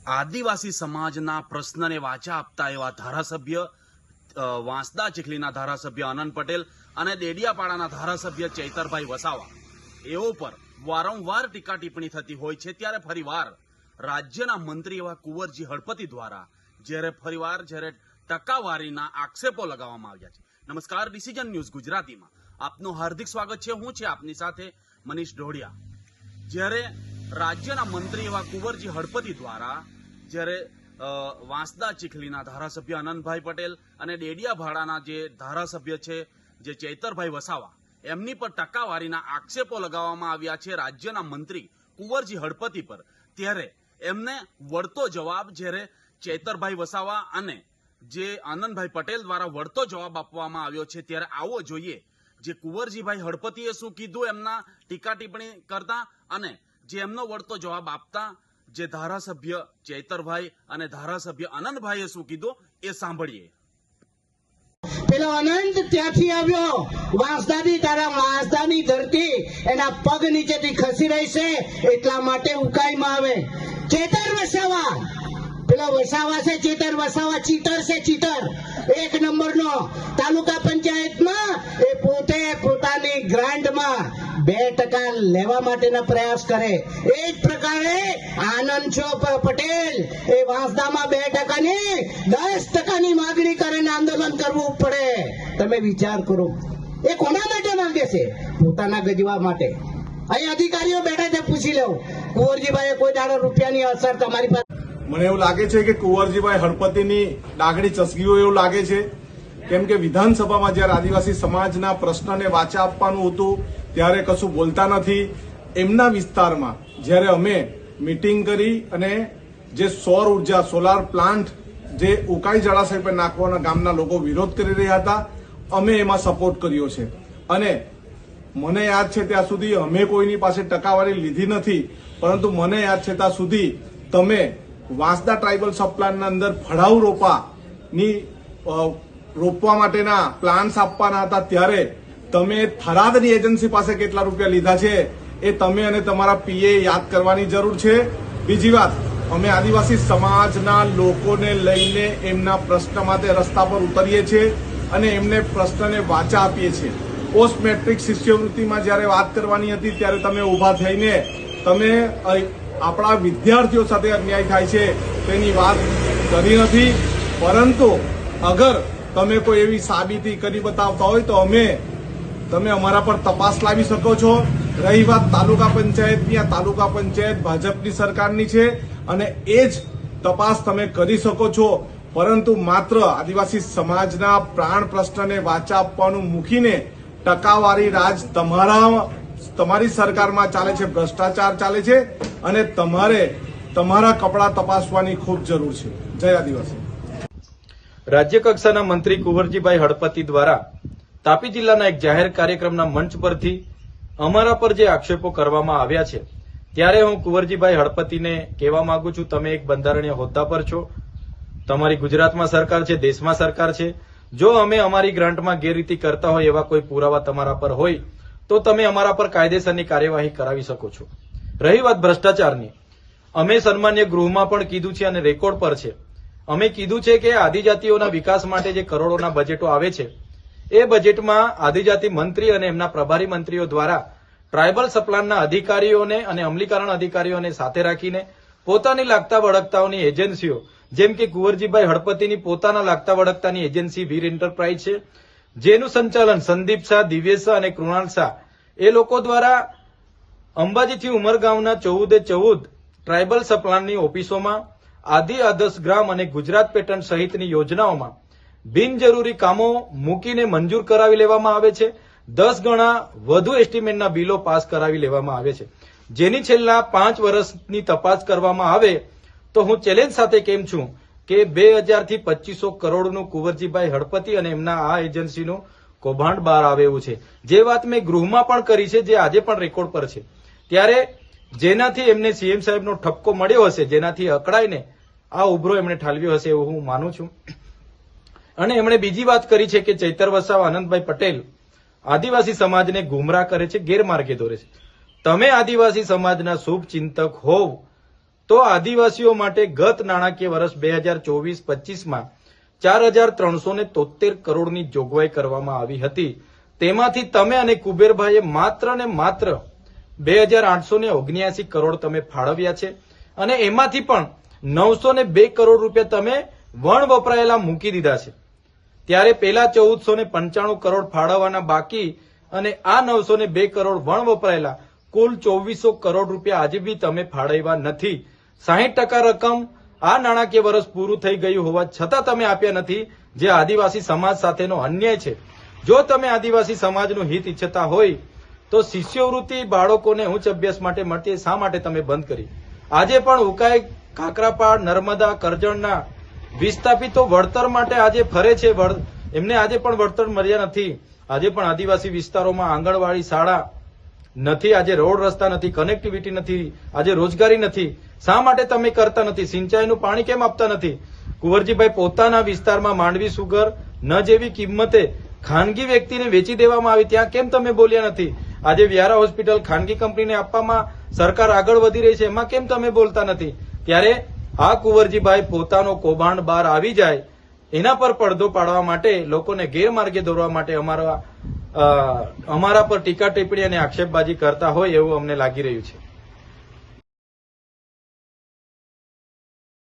આદિવાસી સમાજના પ્રશ્નને વાચા આપતા એવા ધારાસભ્ય વાંસદા ચીખલીના ધારાસભ્ય આનંદ પટેલ અને દેડિયાપાડાના ધારાસભ્ય ચૈતરભાઈ વસાવા એઓ પર વારંવાર ટીકા ટિપ્પણી થતી હોય છે, ત્યારે ફરીવાર રાજ્યના મંત્રી એવા કુંવરજી હળપતિ દ્વારા જ્યારે ટકાવારીના આક્ષેપો લગાવવામાં આવ્યા છે। નમસ્કાર, ડિસિઝન ન્યૂઝ ગુજરાતીમાં આપનું હાર્દિક સ્વાગત છે। હું છે આપની સાથે મનીષ ઢોડિયા। જ્યારે રાજ્યના મંત્રી એવા કુંવરજી હળપતિ દ્વારા જ્યારે વાંસદા ચીખલીના ધારાસભ્ય આનંદભાઈ પટેલ અને ડેડિયાપાડાના જે ધારાસભ્ય છે જે ચૈતરભાઈ વસાવા એમની પર ટકાવારીના આક્ષેપો લગાવવામાં આવ્યા છે રાજ્યના મંત્રી કુંવરજી હળપતિ પર, ત્યારે એમને વળતો જવાબ જ્યારે ચૈતરભાઈ વસાવા અને જે આનંદભાઈ પટેલ દ્વારા વળતો જવાબ આપવામાં આવ્યો છે, ત્યારે આવો જોઈએ જે કુંવરજીભાઈ હળપતિએ શું કીધું એમના ટીકા ટિપ્પણી કરતા અને જે એમનો વળતો જવાબ આપતા જે ધારાસભ્ય ચૈતરભાઈ અને ધારાસભ્ય આનંદભાઈએ શું કીધું એ સાંભળીએ। પેલો અનંત ત્યાંથી આવ્યો વાંસદાની, તારા વાંસદાની ધરતી એના પગ નીચેથી ખસી રહી છે, એટલા માટે ઉકાઈમાં આવે ચેતર વસાવા। પેલો વસાવા છે ચેતર વસાવા, ચીટર છે, ચીટર એક નંબરનો। તાલુકા પંચાયતમાં એ પોતે પોતાની ગ્રાન્ટમાં 2% લેવા માટેના પ્રયાસ કરે। એ જ પ્રકારે આનંદ પટેલ એ વાંસદામાં 2% ની 10%ની માંગણી કરે ને આંદોલન કરવું પડે। તમે વિચાર કરો, એ કોના માટે માંગે છે? પોતાના ગજવા માટે। અહીં અધિકારીઓ બેઠા છે, પૂછી લેવું કુંવરજીભાઈ કોઈ દાડો રૂપિયાની અસર તમારી પાસે? મને એવું લાગે છે કે કુંવરજીભાઈ હળપતિની ડાગડી ચસકી હોય એવું લાગે છે, કેમ કે વિધાનસભામાં જ્યારે આદિવાસી સમાજના પ્રશ્નને વાચા આપવાનું હતું ત્યારે કશું બોલતા નથી। એમના વિસ્તારમાં જ્યારે અમે મીટિંગ કરી અને જે સૌર ઉર્જા સોલાર પ્લાન્ટ જે ઉકાઈ જળાશય પર નાખવાના ગામના લોકો વિરોધ કરી રહ્યા હતા, અમે એમાં સપોર્ટ કર્યો છે। અને મને યાદ છે ત્યાં સુધી અમે કોઈની પાસે ટકાવારી લીધી નથી, પરંતુ મને યાદ છે ત્યાં સુધી તમે વાંસદા ટ્રાઇબલ સબ પ્લાનના અંદર ફળાઉ રોપવા માટેના પ્લાન્સ આપવાના હતા, ત્યારે તમે થરાદની એજન્સી પાસે કેટલા રૂપિયા લીધા છે એ તમે અને તમારા પીએ યાદ કરવાની જરૂર છે। બીજી વાત, અમે આદિવાસી સમાજના લોકોને લઈને એમના પ્રશ્ન માટે રસ્તા પર ઉતરીએ છીએ અને એમને પ્રશ્નને વાચા આપીએ છીએ। પોસ્ટ મેટ્રિક શિષ્યવૃત્તિમાં જ્યારે વાત કરવાની હતી ત્યારે તમે ઉભા થઈને તમે આપણા વિદ્યાર્થીઓ સાથે અન્યાય થાય છે તેની વાત કરી નથી, પરંતુ અગર તમે કોઈ એવી સાબિતી કરી બતાવતા હોય તો તમે અમારા પર તપાસ લાવી શકો છો। રહી વાત તાલુકા પંચાયતની, આ તાલુકા પંચાયત ભાજપની સરકારની છે અને એ જ તપાસ તમે કરી શકો છો, પરંતુ માત્ર આદિવાસી સમાજના પ્રાણ પ્રશ્નને વાચા આપવાનું મૂકીને ટકાવારી રાજ તમારી સરકારમાં ચાલે છે, ભ્રષ્ટાચાર ચાલે છે અને તમારે તમારા કપડા તપાસવાની ખૂબ જરૂર છે। જય આદિવાસી। રાજ્ય કક્ષાના મંત્રી કુંવરજીભાઈ હળપતિ દ્વારા તાપી જિલ્લાના એક જાહેર કાર્યક્રમના મંચ પરથી અમારા પર જે આક્ષેપો કરવામાં આવ્યા છે, ત્યારે હું કુંવરજીભાઈ હળપતિને કહેવા માંગુ છું, તમે એક બંધારણીય હોદ્દા પર છો, તમારી ગુજરાતમાં સરકાર છે, દેશમાં સરકાર છે। જો અમે અમારી ગ્રાન્ટમાં ગેરરીતિ કરતા હોય એવા કોઈ પુરાવા તમારા પર હોય તો તમે અમારા પર કાયદેસરની કાર્યવાહી કરાવી શકો છો। રહી વાત ભ્રષ્ટાચારની, અમે સન્માન્ય ગૃહમાં પણ કીધું છે અને રેકોર્ડ પર છે, અમે કીધું છે કે આદિજાતિઓના વિકાસ માટે જે કરોડોના બજેટો આવે છે એ બજેટમાં આદિજાતિ મંત્રી અને એમના પ્રભારી મંત્રીઓ દ્વારા ટ્રાઇબલ સપ્લાનના અધિકારીઓને અને અમલીકરણ અધિકારીઓને સાથે રાખીને પોતાની લાગતા વળગતાઓની એજન્સીઓ, જેમ કે કુંવરજીભાઈ હળપતિની પોતાના લાગતા વળગતાની એજન્સી વીર એન્ટરપ્રાઇઝ છે, જેનું સંચાલન સંદીપ શાહ, દિવ્યેશ શાહ અને કૃણાલ શાહ એ લોકો દ્વારા અંબાજીથી ઉમરગાંવના 14 ટ્રાઇબલ સપ્લાનની ઓફિસોમાં આદિ આદર્શ ગ્રામ અને ગુજરાત પેટર્ન સહિતની યોજનાઓમાં બિનજરૂરી કામો મૂકીને મંજૂર કરાવી લેવામાં આવે છે। 10 ગણા વધુ એસ્ટિમેટના બિલો પાસ કરાવી લેવામાં આવે છે, જેની છેલ્લા 5 વર્ષની તપાસ કરવામાં આવે તો હું ચેલેન્જ સાથે કેમ છું કે 2000 થી 2500 કરોડનું કુંવરજીભાઈ હળપતિ અને એમના આ એજન્સીનું કૌભાંડ બહાર આવે એવું છે। જે વાત મેં ગૃહમાં પણ કરી છે, જે આજે પણ રેકોર્ડ પર છે, ત્યારે જેનાથી એમને સીએમ સાહેબનો ઠપકો મળ્યો હશે, જેનાથી અકળાઈને આ ઉભરો એમણે ઠાલવ્યો હશે એવું હું માનું છું। અને એમણે બીજી વાત કરી છે કે ચૈતર વસાવા, આનંદભાઈ પટેલ આદિવાસી સમાજને ગુમરાહ કરે છે, ગેરમાર્ગે દોરે છે। તમે આદિવાસી સમાજના શુભ ચિંતક હોવ તો આદિવાસીઓ માટે ગત નાણાકીય વર્ષ 2024-25માં 4,373 કરોડની જોગવાઈ કરવામાં આવી હતી. તેમાંથી તમે અને કુબેરભાઈએ માત્ર ને માત્ર 2,879 કરોડ તમે ફાળવ્યા છે અને એમાંથી પણ 902 કરોડ રૂપિયા તમે વણ વપરાયેલા મૂકી દીધા છે. ત્યારે પેલા 1,495 કરોડ ફાળવવાના બાકી અને આ 902 કરોડ વણ વપરાયેલા કુલ 2,400 કરોડ રૂપિયા આજે બી તમે ફાળવ્યા નથી. 60% રકમ આ નાણાકીય વર્ષ પૂરું થઈ ગયું હોવા છતાં તમે આપ્યા નથી, જે આદિવાસી સમાજ સાથેનો અન્યાય છે. જો તમે આદિવાસી સમાજનું હિત ઈચ્છતા હોય તો શિષ્યવૃત્તિ બાળકોને ઉચ્ચ અભ્યાસ માટે મળતી શા માટે તમે બંધ કરી? આજે પણ ઉકાઈ, કાકરાપાડ, નર્મદા, કરજણના વિસ્થાપિતો વળતર માટે આજે ફરે છે. એમને આજે પણ વળતર મળ્યા નથી. આજે પણ આદિવાસી વિસ્તારોમાં આંગણવાડી, શાળા નથી, આજે રોડ રસ્તા નથી, કનેક્ટિવિટી નથી, આજે રોજગારી નથી. શા માટે તમે કરતા નથી? સિંચાઈનું પાણી કેમ આપતા નથી? કુંવરજીભાઈ પોતાના વિસ્તારમાં માંડવી સુગર ન જેવી કિંમતે ખાનગી વ્યક્તિને વેચી દેવામાં આવી, ત્યાં કેમ તમે બોલ્યા નથી? આજે વ્યારા હોસ્પિટલ ખાનગી કંપનીને આપવામાં સરકાર આગળ વધી રહી છે, એમાં કેમ તમે બોલતા નથી? ત્યારે આ કુંવરજીભાઈ પોતાનો કૌભાંડ બહાર આવી જાય એના પર પડદો પાડવા માટે, લોકોને ગેરમાર્ગે દોરવા માટે અમારા પર ટીકા ટિપ્પણી અને આક્ષેપબાજી કરતા હોય એવું અમને લાગી રહ્યું છે.